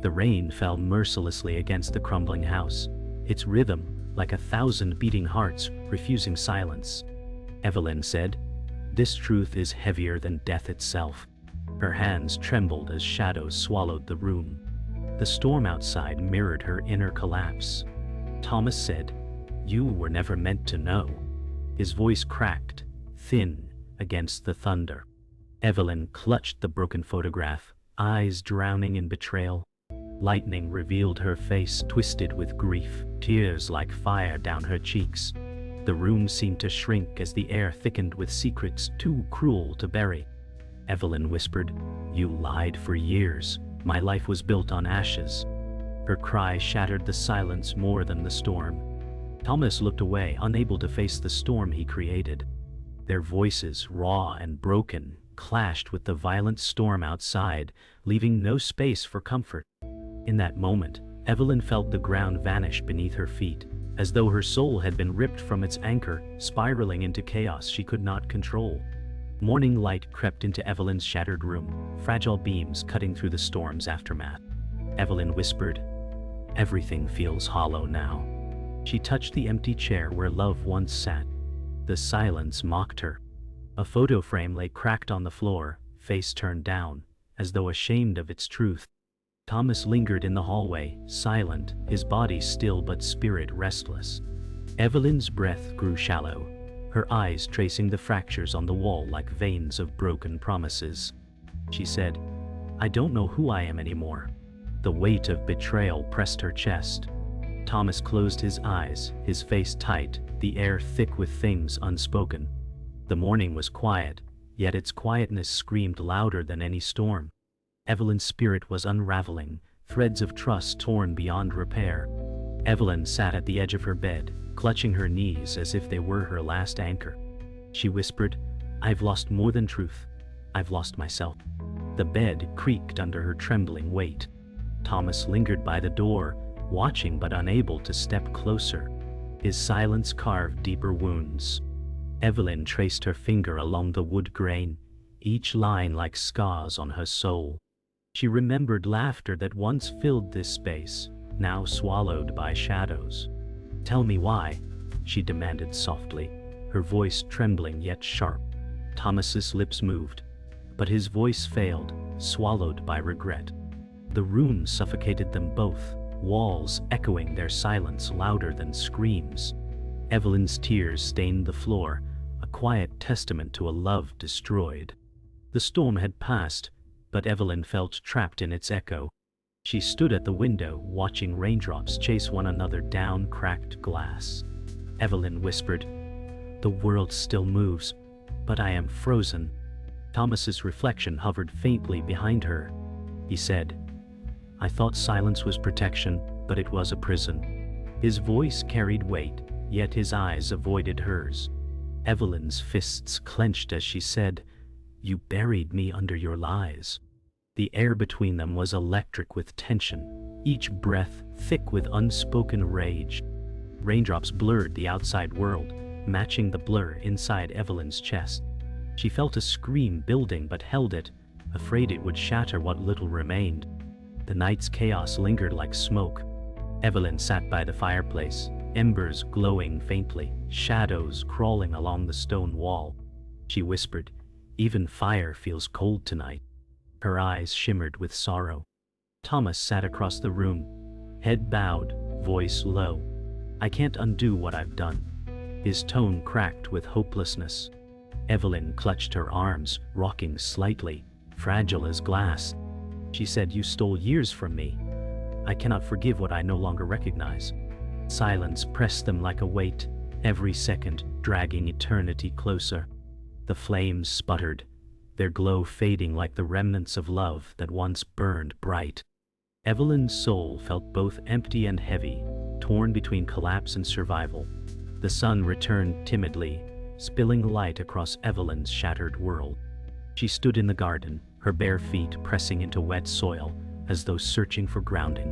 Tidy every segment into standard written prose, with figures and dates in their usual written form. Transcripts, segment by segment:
The rain fell mercilessly against the crumbling house, its rhythm like 1,000 beating hearts refusing silence. Evelyn said, "This truth is heavier than death itself." Her hands trembled as shadows swallowed the room. The storm outside mirrored her inner collapse. Thomas said, "You were never meant to know." His voice cracked, thin, against the thunder. Evelyn clutched the broken photograph, eyes drowning in betrayal. Lightning revealed her face twisted with grief, tears like fire down her cheeks. The room seemed to shrink as the air thickened with secrets too cruel to bury. Evelyn whispered, "You lied for years. My life was built on ashes." Her cry shattered the silence more than the storm. Thomas looked away, unable to face the storm he created. Their voices, raw and broken, clashed with the violent storm outside, leaving no space for comfort. In that moment, Evelyn felt the ground vanish beneath her feet, as though her soul had been ripped from its anchor, spiraling into chaos she could not control. Morning light crept into Evelyn's shattered room, fragile beams cutting through the storm's aftermath. Evelyn whispered, "Everything feels hollow now." She touched the empty chair where love once sat. The silence mocked her. A photo frame lay cracked on the floor, face turned down, as though ashamed of its truth. Thomas lingered in the hallway, silent, his body still but spirit restless. Evelyn's breath grew shallow, her eyes tracing the fractures on the wall like veins of broken promises. She said, "I don't know who I am anymore." The weight of betrayal pressed her chest. Thomas closed his eyes, his face tight, the air thick with things unspoken. The morning was quiet, yet its quietness screamed louder than any storm. Evelyn's spirit was unraveling, threads of trust torn beyond repair. Evelyn sat at the edge of her bed, clutching her knees as if they were her last anchor. She whispered, "I've lost more than truth. I've lost myself." The bed creaked under her trembling weight. Thomas lingered by the door, watching but unable to step closer. His silence carved deeper wounds. Evelyn traced her finger along the wood grain, each line like scars on her soul. She remembered laughter that once filled this space, now swallowed by shadows. "Tell me why," she demanded softly, her voice trembling yet sharp. Thomas's lips moved, but his voice failed, swallowed by regret. The room suffocated them both, walls echoing their silence louder than screams. Evelyn's tears stained the floor, a quiet testament to a love destroyed. The storm had passed, but Evelyn felt trapped in its echo. She stood at the window, watching raindrops chase one another down cracked glass. Evelyn whispered, "The world still moves, but I am frozen." Thomas's reflection hovered faintly behind her. He said, "I thought silence was protection, but it was a prison." His voice carried weight, yet his eyes avoided hers. Evelyn's fists clenched as she said, "You buried me under your lies." The air between them was electric with tension, each breath thick with unspoken rage. Raindrops blurred the outside world, matching the blur inside Evelyn's chest. She felt a scream building but held it, afraid it would shatter what little remained. The night's chaos lingered like smoke. Evelyn sat by the fireplace, embers glowing faintly, shadows crawling along the stone wall. She whispered, "Even fire feels cold tonight." Her eyes shimmered with sorrow. Thomas sat across the room, head bowed, voice low. "I can't undo what I've done." His tone cracked with hopelessness. Evelyn clutched her arms, rocking slightly, fragile as glass. She said, "You stole years from me. I cannot forgive what I no longer recognize." Silence pressed them like a weight, every second dragging eternity closer. The flames sputtered, their glow fading like the remnants of love that once burned bright. Evelyn's soul felt both empty and heavy, torn between collapse and survival. The sun returned timidly, spilling light across Evelyn's shattered world. She stood in the garden, her bare feet pressing into wet soil, as though searching for grounding.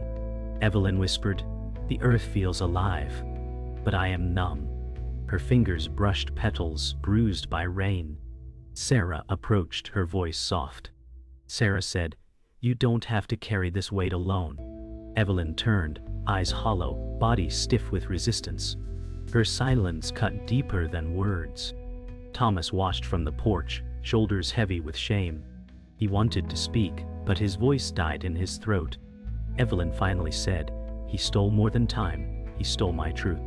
Evelyn whispered, "The earth feels alive, but I am numb." Her fingers brushed petals bruised by rain. Sarah approached, her voice soft. Sarah said, You don't have to carry this weight alone. Evelyn turned, eyes hollow, body stiff with resistance. Her silence cut deeper than words. Thomas watched from the porch, shoulders heavy with shame. He wanted to speak, but his voice died in his throat. Evelyn finally said, "He stole more than time, he stole my truth."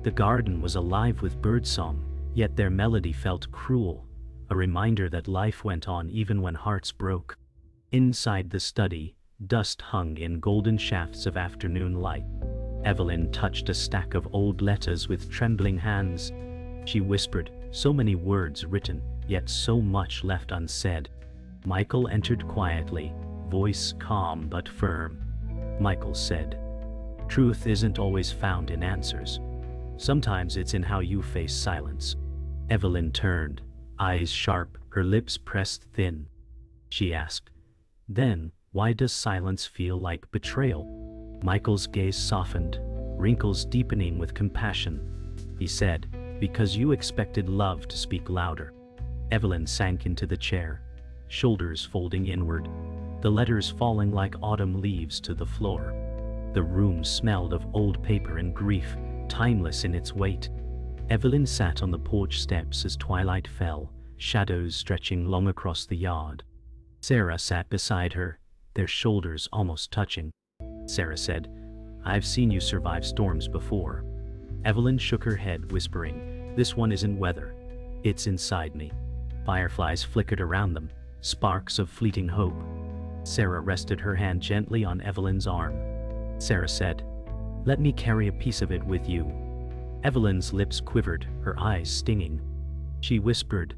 The garden was alive with birdsong, yet their melody felt cruel, a reminder that life went on even when hearts broke. Inside the study, dust hung in golden shafts of afternoon light. Evelyn touched a stack of old letters with trembling hands. She whispered, so many words written, yet so much left unsaid. Michael entered quietly, voice calm but firm. Michael said, "Truth isn't always found in answers. Sometimes it's in how you face silence." Evelyn turned, eyes sharp, her lips pressed thin. She asked, "Then, why does silence feel like betrayal?" Michael's gaze softened, wrinkles deepening with compassion. He said, "Because you expected love to speak louder." Evelyn sank into the chair, shoulders folding inward, the letters falling like autumn leaves to the floor. The room smelled of old paper and grief, timeless in its weight. Evelyn sat on the porch steps as twilight fell, shadows stretching long across the yard. Sarah sat beside her, their shoulders almost touching. Sarah said, "I've seen you survive storms before." Evelyn shook her head, whispering, "This one isn't weather. It's inside me." Fireflies flickered around them, sparks of fleeting hope. Sarah rested her hand gently on Evelyn's arm. Sarah said, "Let me carry a piece of it with you." Evelyn's lips quivered, her eyes stinging. She whispered,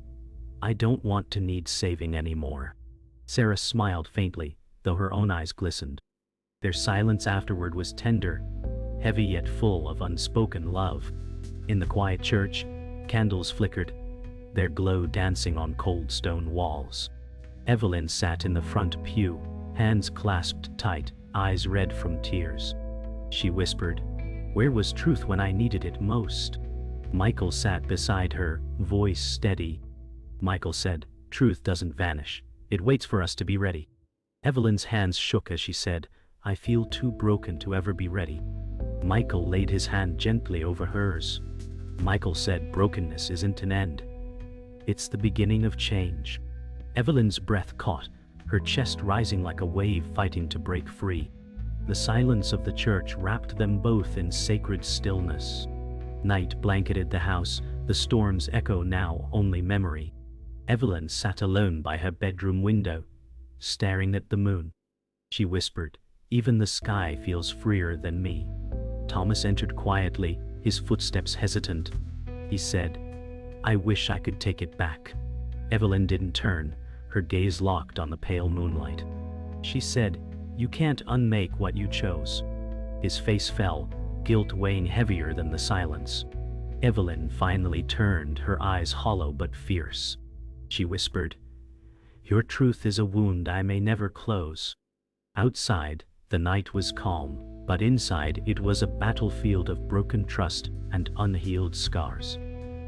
"I don't want to need saving anymore." Sarah smiled faintly, though her own eyes glistened. Their silence afterward was tender, heavy yet full of unspoken love. In the quiet church, candles flickered, their glow dancing on cold stone walls. Evelyn sat in the front pew, hands clasped tight, eyes red from tears. She whispered, "Where was truth when I needed it most?" Michael sat beside her, voice steady. Michael said, "Truth doesn't vanish. It waits for us to be ready." Evelyn's hands shook as she said, "I feel too broken to ever be ready." Michael laid his hand gently over hers. Michael said, "Brokenness isn't an end. It's the beginning of change." Evelyn's breath caught, her chest rising like a wave fighting to break free. The silence of the church wrapped them both in sacred stillness. Night blanketed the house, the storm's echo now only memory. Evelyn sat alone by her bedroom window, staring at the moon. She whispered, "Even the sky feels freer than me." Thomas entered quietly, his footsteps hesitant. He said, "I wish I could take it back." Evelyn didn't turn, her gaze locked on the pale moonlight. She said, "You can't unmake what you chose." His face fell, guilt weighing heavier than the silence. Evelyn finally turned, her eyes hollow but fierce. She whispered, "Your truth is a wound I may never close." Outside, the night was calm, but inside it was a battlefield of broken trust and unhealed scars.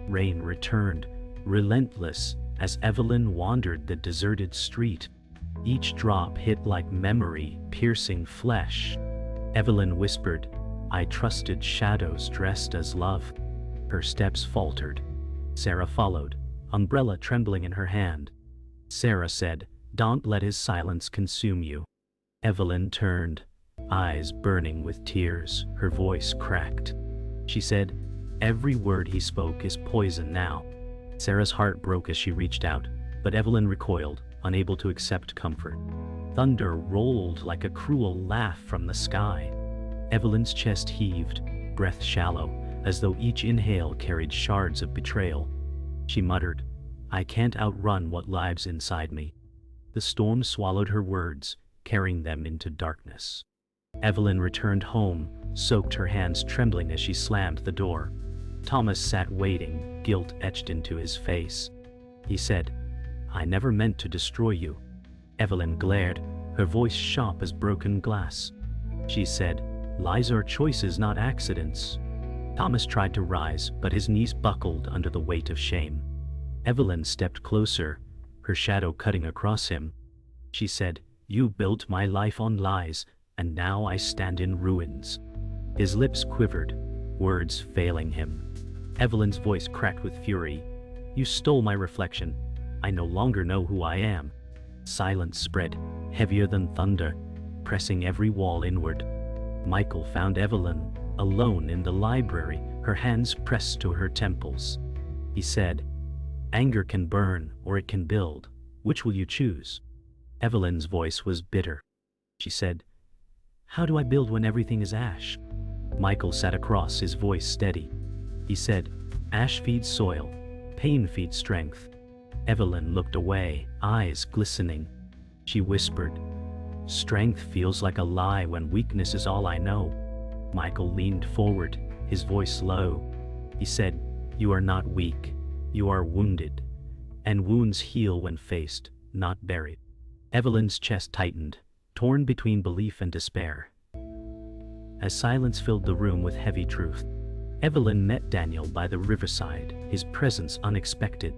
Rain returned, relentless, as Evelyn wandered the deserted street. Each drop hit like memory, piercing flesh. Evelyn whispered, "I trusted shadows dressed as love." Her steps faltered. Sarah followed, umbrella trembling in her hand. Sarah said, "Don't let his silence consume you." Evelyn turned, eyes burning with tears, her voice cracked. She said, "Every word he spoke is poison now." Sarah's heart broke as she reached out, but Evelyn recoiled, unable to accept comfort. Thunder rolled like a cruel laugh from the sky. Evelyn's chest heaved, breath shallow, as though each inhale carried shards of betrayal. She muttered, "I can't outrun what lives inside me." The storm swallowed her words, carrying them into darkness. Evelyn returned home, soaked, her hands trembling as she slammed the door. Thomas sat waiting, guilt etched into his face. He said, "I never meant to destroy you." Evelyn glared, her voice sharp as broken glass. She said, "Lies are choices, not accidents." Thomas tried to rise, but his knees buckled under the weight of shame. Evelyn stepped closer, her shadow cutting across him. She said, You built my life on lies, and now I stand in ruins." His lips quivered, words failing him. Evelyn's voice cracked with fury. "You stole my reflection. I no longer know who I am." Silence spread, heavier than thunder, pressing every wall inward. Michael found Evelyn, alone in the library, her hands pressed to her temples. He said, "Anger can burn, or it can build. Which will you choose?" Evelyn's voice was bitter. She said, "How do I build when everything is ash?" Michael sat across, his voice steady. He said, "Ash feeds soil, pain feeds strength." Evelyn looked away, eyes glistening. She whispered, "Strength feels like a lie when weakness is all I know." Michael leaned forward, his voice low. He said, "You are not weak, you are wounded, and wounds heal when faced, not buried." Evelyn's chest tightened, torn between belief and despair. As silence filled the room with heavy truth, Evelyn met Daniel by the riverside, his presence unexpected.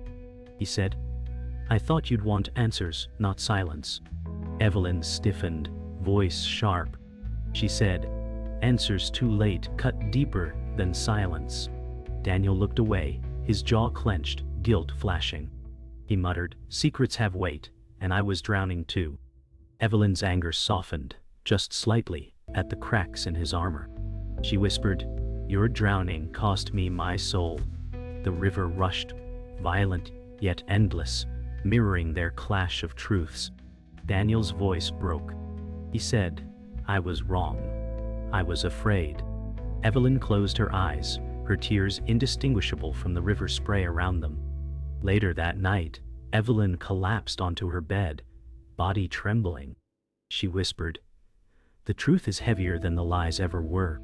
He said, "I thought you'd want answers, not silence." Evelyn stiffened, voice sharp. She said, "Answers too late cut deeper than silence." Daniel looked away, his jaw clenched, guilt flashing. He muttered, "Secrets have weight, and I was drowning too." Evelyn's anger softened, just slightly, at the cracks in his armor. She whispered, "Your drowning cost me my soul." The river rushed, violent yet endless, mirroring their clash of truths. Daniel's voice broke. He said, "I was wrong. I was afraid." Evelyn closed her eyes, her tears indistinguishable from the river spray around them. Later that night, Evelyn collapsed onto her bed, body trembling. She whispered, "The truth is heavier than the lies ever were."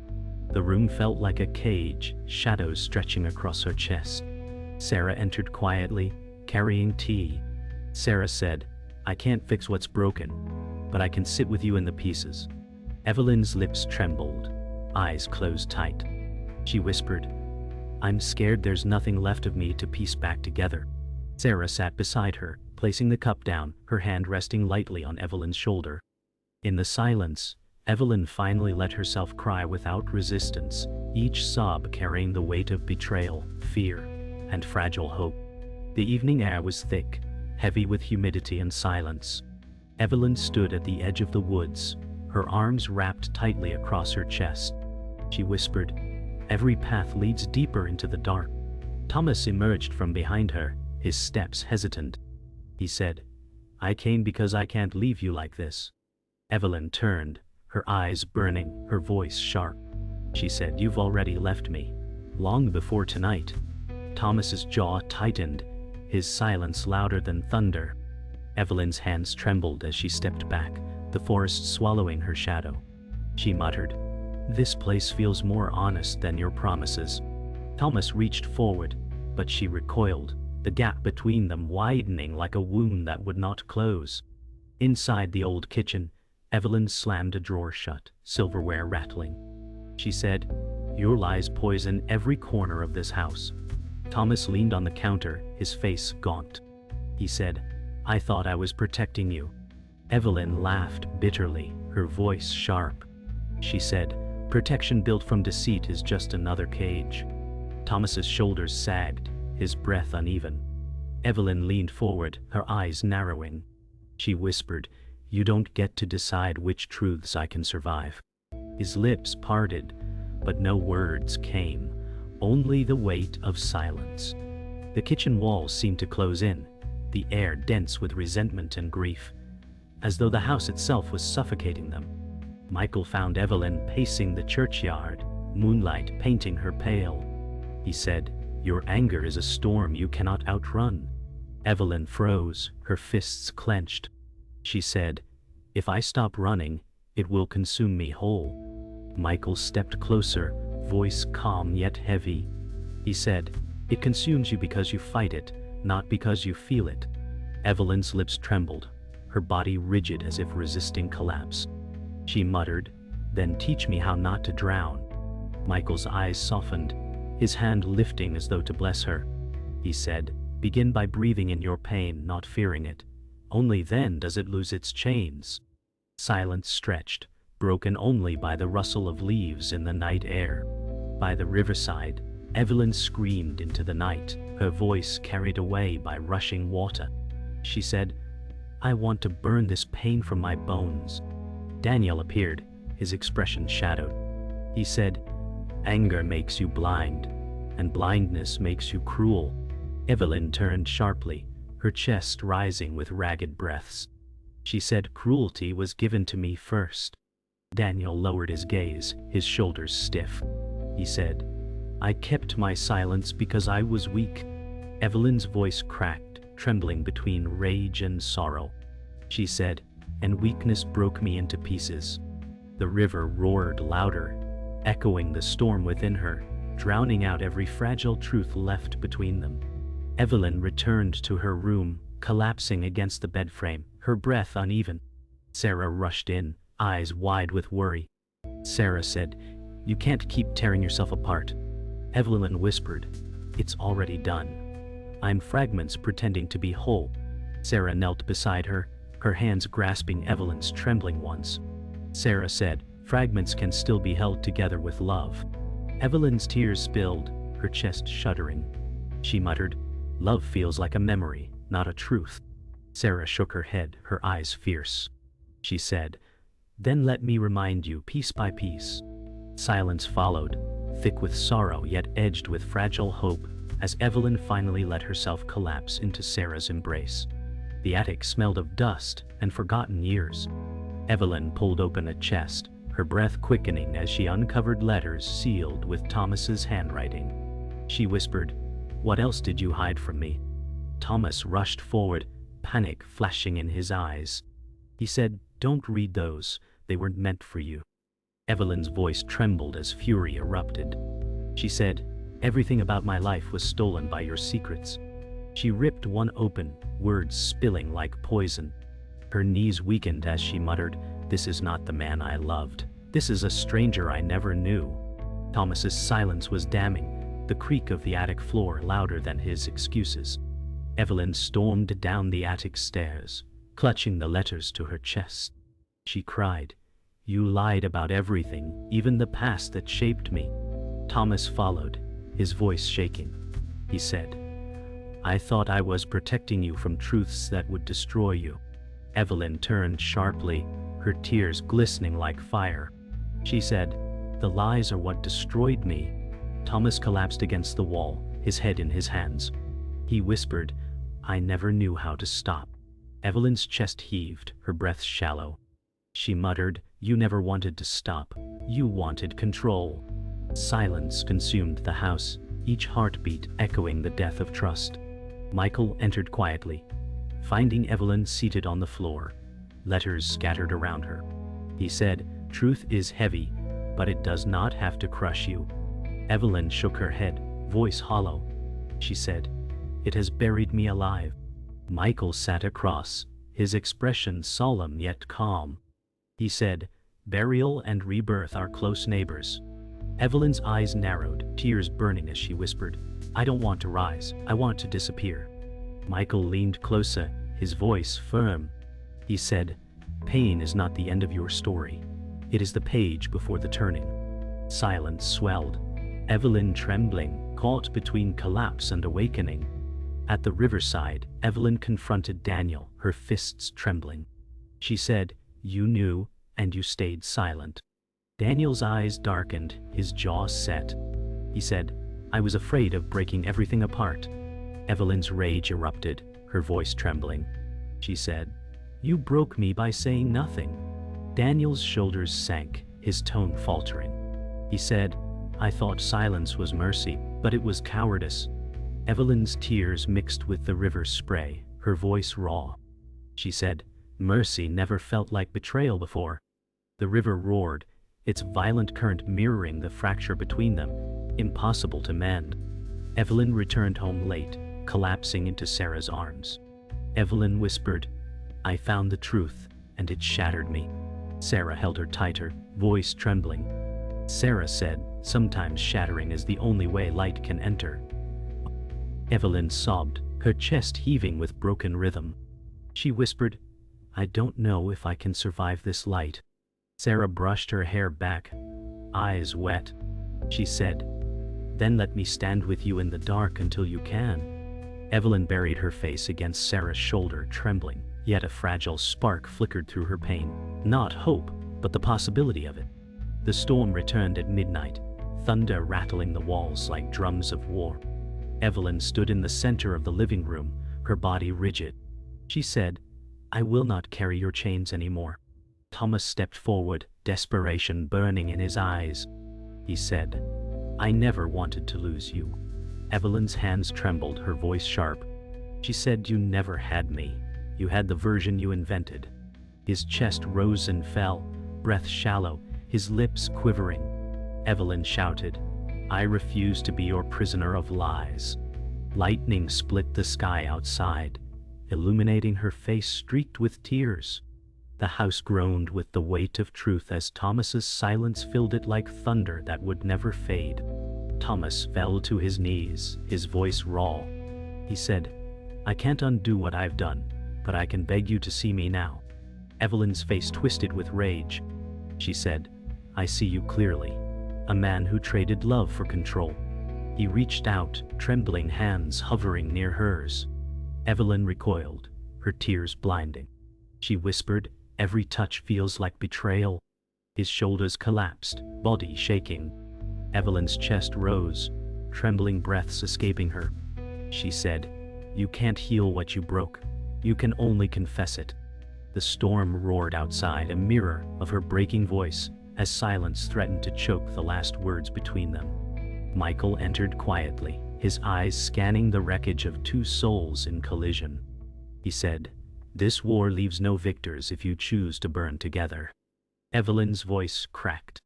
The room felt like a cage, shadows stretching across her chest. Sarah entered quietly, carrying tea. Sarah said, "I can't fix what's broken, but I can sit with you in the pieces." Evelyn's lips trembled, eyes closed tight. She whispered, "I'm scared there's nothing left of me to piece back together." Sarah sat beside her, placing the cup down, her hand resting lightly on Evelyn's shoulder. In the silence, Evelyn finally let herself cry without resistance, each sob carrying the weight of betrayal, fear, and fragile hope. The evening air was thick, heavy with humidity and silence. Evelyn stood at the edge of the woods, her arms wrapped tightly across her chest. She whispered, "Every path leads deeper into the dark." Thomas emerged from behind her, his steps hesitant. He said, "I came because I can't leave you like this." Evelyn turned, her eyes burning, her voice sharp. She said, "You've already left me, long before tonight." Thomas's jaw tightened, his silence louder than thunder. Evelyn's hands trembled as she stepped back, the forest swallowing her shadow. She muttered, "This place feels more honest than your promises." Thomas reached forward, but she recoiled, the gap between them widening like a wound that would not close. Inside the old kitchen, Evelyn slammed a drawer shut, silverware rattling. She said, "Your lies poison every corner of this house." Thomas leaned on the counter, his face gaunt. He said, "I thought I was protecting you." Evelyn laughed bitterly, her voice sharp. She said, "Protection built from deceit is just another cage." Thomas's shoulders sagged, his breath uneven. Evelyn leaned forward, her eyes narrowing. She whispered, "You don't get to decide which truths I can survive." His lips parted, but no words came, only the weight of silence. The kitchen walls seemed to close in, the air dense with resentment and grief, as though the house itself was suffocating them. Michael found Evelyn pacing the churchyard, moonlight painting her pale. He said, "Your anger is a storm you cannot outrun." Evelyn froze, her fists clenched. She said, "If I stop running, it will consume me whole." Michael stepped closer, voice calm yet heavy. He said, "It consumes you because you fight it, not because you feel it." Evelyn's lips trembled, her body rigid as if resisting collapse. She muttered, "Then teach me how not to drown." Michael's eyes softened, his hand lifting as though to bless her. He said, "Begin by breathing in your pain, not fearing it. Only then does it lose its chains." Silence stretched, broken only by the rustle of leaves in the night air. By the riverside, Evelyn screamed into the night, her voice carried away by rushing water. She said, "I want to burn this pain from my bones." Daniel appeared, his expression shadowed. He said, "Anger makes you blind, and blindness makes you cruel." Evelyn turned sharply, her chest rising with ragged breaths. She said, "Cruelty was given to me first." Daniel lowered his gaze, his shoulders stiff. He said, "I kept my silence because I was weak." Evelyn's voice cracked, trembling between rage and sorrow. She said, "And weakness broke me into pieces." The river roared louder, echoing the storm within her, drowning out every fragile truth left between them. Evelyn returned to her room, collapsing against the bedframe, her breath uneven. Sarah rushed in, eyes wide with worry. Sarah said, "You can't keep tearing yourself apart." Evelyn whispered, "It's already done. I'm fragments pretending to be whole." Sarah knelt beside her, her hands grasping Evelyn's trembling ones. Sarah said, "Fragments can still be held together with love." Evelyn's tears spilled, her chest shuddering. She muttered, "Love feels like a memory, not a truth." Sarah shook her head, her eyes fierce. She said, "Then let me remind you piece by piece." Silence followed, thick with sorrow yet edged with fragile hope, as Evelyn finally let herself collapse into Sarah's embrace. The attic smelled of dust and forgotten years. Evelyn pulled open a chest, her breath quickening as she uncovered letters sealed with Thomas's handwriting. She whispered, "What else did you hide from me?" Thomas rushed forward, panic flashing in his eyes. He said, "Don't read those, they weren't meant for you." Evelyn's voice trembled as fury erupted. She said, "Everything about my life was stolen by your secrets." She ripped one open, words spilling like poison. Her knees weakened as she muttered, "This is not the man I loved. This is a stranger I never knew." Thomas's silence was damning, the creak of the attic floor louder than his excuses. Evelyn stormed down the attic stairs, clutching the letters to her chest. She cried, "You lied about everything, even the past that shaped me." Thomas followed, his voice shaking. He said, "I thought I was protecting you from truths that would destroy you." Evelyn turned sharply, her tears glistening like fire. She said, "The lies are what destroyed me." Thomas collapsed against the wall, his head in his hands. He whispered, "I never knew how to stop." Evelyn's chest heaved, her breath shallow. She muttered, "You never wanted to stop. You wanted control." Silence consumed the house, each heartbeat echoing the death of trust. Michael entered quietly, finding Evelyn seated on the floor, letters scattered around her. He said, "Truth is heavy, but it does not have to crush you." Evelyn shook her head, voice hollow. She said, "It has buried me alive." Michael sat across, his expression solemn yet calm. He said, "Burial and rebirth are close neighbors." Evelyn's eyes narrowed, tears burning as she whispered, "I don't want to rise, I want to disappear." Michael leaned closer, his voice firm. He said, "Pain is not the end of your story. It is the page before the turning." Silence swelled, Evelyn trembling, caught between collapse and awakening. At the riverside, Evelyn confronted Daniel, her fists trembling. She said, "You knew, and you stayed silent." Daniel's eyes darkened, his jaw set. He said, "I was afraid of breaking everything apart." Evelyn's rage erupted, her voice trembling. She said, "You broke me by saying nothing." Daniel's shoulders sank, his tone faltering. He said, "I thought silence was mercy, but it was cowardice." Evelyn's tears mixed with the river's spray, her voice raw. She said, "Mercy never felt like betrayal before." The river roared, its violent current mirroring the fracture between them, impossible to mend. Evelyn returned home late, collapsing into Sarah's arms. Evelyn whispered, "I found the truth, and it shattered me." Sarah held her tighter, voice trembling. Sarah said, "Sometimes shattering is the only way light can enter." Evelyn sobbed, her chest heaving with broken rhythm. She whispered, I don't know if I can survive this light. Sarah brushed her hair back, eyes wet. She said, then let me stand with you in the dark until you can. Evelyn buried her face against Sarah's shoulder, trembling, yet a fragile spark flickered through her pain. Not hope, but the possibility of it. The storm returned at midnight, thunder rattling the walls like drums of war. Evelyn stood in the center of the living room, her body rigid. She said, I will not carry your chains anymore. Thomas stepped forward, desperation burning in his eyes. He said, I never wanted to lose you. Evelyn's hands trembled, her voice sharp. She said, you never had me. You had the version you invented. His chest rose and fell, breath shallow, his lips quivering. Evelyn shouted, I refuse to be your prisoner of lies. Lightning split the sky outside, illuminating her face streaked with tears. The house groaned with the weight of truth as Thomas's silence filled it like thunder that would never fade. Thomas fell to his knees, his voice raw. He said, I can't undo what I've done, but I can beg you to see me now. Evelyn's face twisted with rage. She said, I see you clearly. A man who traded love for control. He reached out, trembling hands hovering near hers. Evelyn recoiled, her tears blinding. She whispered, every touch feels like betrayal. His shoulders collapsed, body shaking. Evelyn's chest rose, trembling breaths escaping her. She said, you can't heal what you broke. You can only confess it. The storm roared outside, a mirror of her breaking voice, as silence threatened to choke the last words between them. Michael entered quietly, his eyes scanning the wreckage of two souls in collision. He said, this war leaves no victors if you choose to burn together. Evelyn's voice cracked.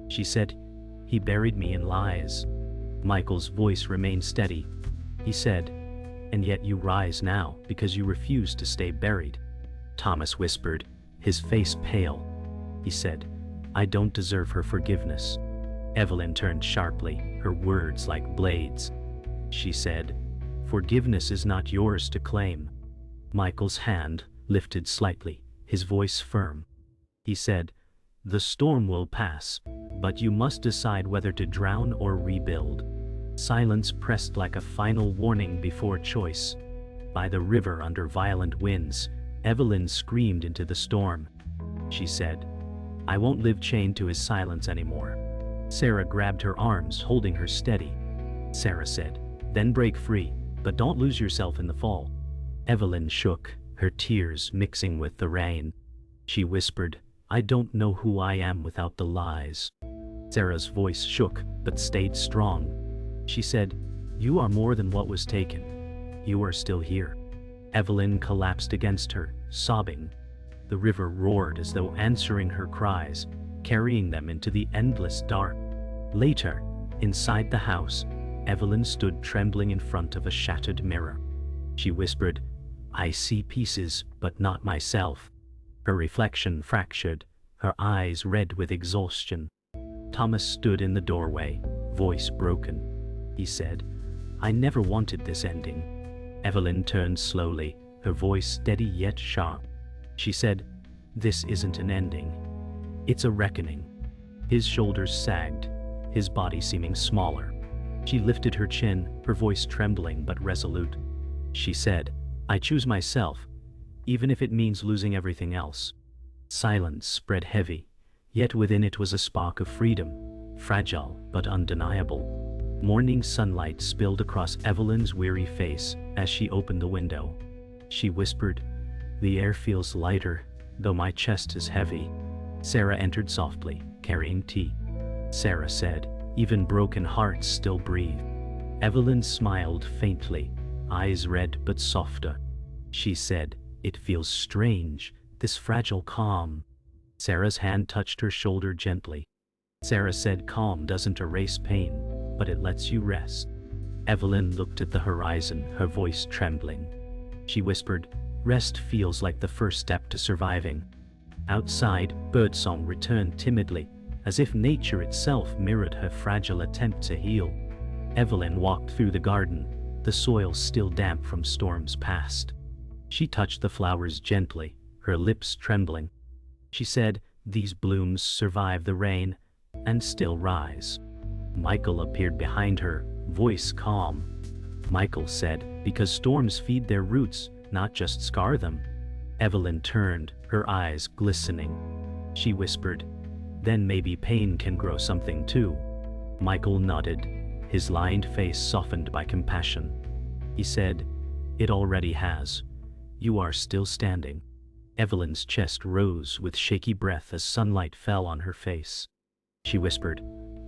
She said, he buried me in lies. Michael's voice remained steady. He said, and yet you rise now because you refuse to stay buried. Thomas whispered, his face pale. He said, I don't deserve her forgiveness. Evelyn turned sharply, her words like blades. She said, forgiveness is not yours to claim. Michael's hand lifted slightly, his voice firm. He said, the storm will pass, but you must decide whether to drown or rebuild. Silence pressed like a final warning before choice. By the river under violent winds, Evelyn screamed into the storm. She said, I won't live chained to his silence anymore. Sarah grabbed her arms, holding her steady. Sarah said, then break free, but don't lose yourself in the fall. Evelyn shook, her tears mixing with the rain. She whispered, I don't know who I am without the lies. Sarah's voice shook, but stayed strong. She said, you are more than what was taken. You are still here. Evelyn collapsed against her, sobbing. The river roared as though answering her cries, carrying them into the endless dark. Later, inside the house, Evelyn stood trembling in front of a shattered mirror. She whispered, I see pieces, but not myself. Her reflection fractured, her eyes red with exhaustion. Thomas stood in the doorway, voice broken. He said, I never wanted this ending. Evelyn turned slowly, her voice steady yet sharp. She said, this isn't an ending. It's a reckoning. His shoulders sagged, his body seeming smaller. She lifted her chin, her voice trembling but resolute. She said, I choose myself, even if it means losing everything else. Silence spread heavy, yet within it was a spark of freedom, fragile but undeniable. Morning sunlight spilled across Evelyn's weary face as she opened the window. She whispered, the air feels lighter, though my chest is heavy. Sarah entered softly, carrying tea. Sarah said, even broken hearts still breathe. Evelyn smiled faintly, eyes red but softer. She said, it feels strange, this fragile calm. Sarah's hand touched her shoulder gently. Sarah said, calm doesn't erase pain, but it lets you rest. Evelyn looked at the horizon, her voice trembling. She whispered, rest feels like the first step to surviving. Outside, birdsong returned timidly, as if nature itself mirrored her fragile attempt to heal. Evelyn walked through the garden, the soil still damp from storms past. She touched the flowers gently, her lips trembling. She said, "These blooms survive the rain and still rise." Michael appeared behind her, voice calm. Michael said, "Because storms feed their roots, not just scar them." Evelyn turned, her eyes glistening. She whispered, "Then maybe pain can grow something too." Michael nodded, his lined face softened by compassion. He said, "It already has. You are still standing." Evelyn's chest rose with shaky breath as sunlight fell on her face. She whispered,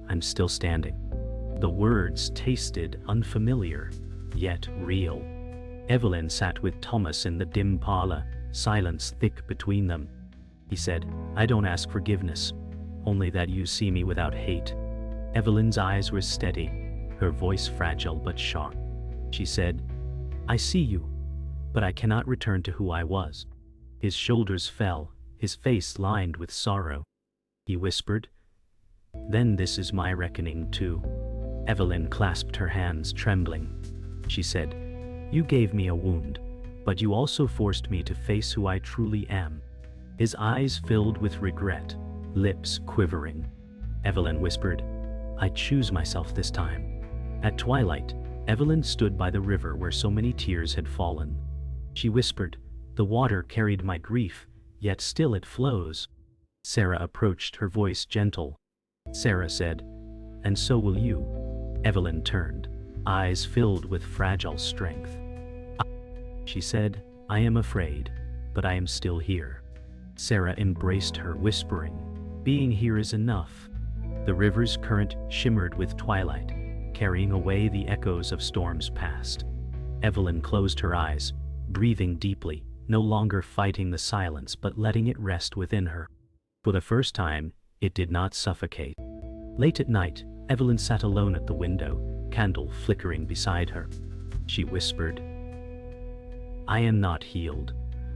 "I'm still standing." The words tasted unfamiliar, yet real. Evelyn sat with Thomas in the dim parlor, silence thick between them. He said, "I don't ask forgiveness, only that you see me without hate." Evelyn's eyes were steady, her voice fragile but sharp. She said, "I see you, but I cannot return to who I was." His shoulders fell, his face lined with sorrow. He whispered, "Then this is my reckoning too." Evelyn clasped her hands, trembling. She said, "You gave me a wound, but you also forced me to face who I truly am." His eyes filled with regret, lips quivering. Evelyn whispered, "I choose myself this time." At twilight, Evelyn stood by the river where so many tears had fallen. She whispered, "The water carried my grief, yet still it flows." Sarah approached, her voice gentle. Sarah said, "And so will you." Evelyn turned, eyes filled with fragile strength. She said, "I am afraid, but I am still here." Sarah embraced her, whispering, "Being here is enough." The river's current shimmered with twilight, carrying away the echoes of storms past. Evelyn closed her eyes, breathing deeply, no longer fighting the silence but letting it rest within her. For the first time, it did not suffocate. Late at night, Evelyn sat alone at the window, candle flickering beside her. She whispered, "I am not healed,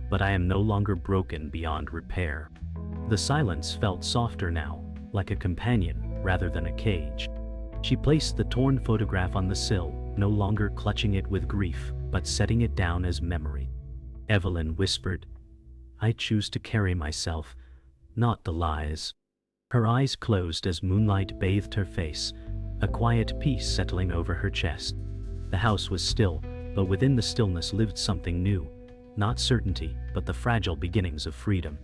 but I am no longer broken beyond repair." The silence felt softer now, like a companion rather than a cage. She placed the torn photograph on the sill, no longer clutching it with grief, but setting it down as memory. Evelyn whispered, "I choose to carry myself, not the lies." Her eyes closed as moonlight bathed her face, a quiet peace settling over her chest. The house was still, but within the stillness lived something new, not certainty, but the fragile beginnings of freedom.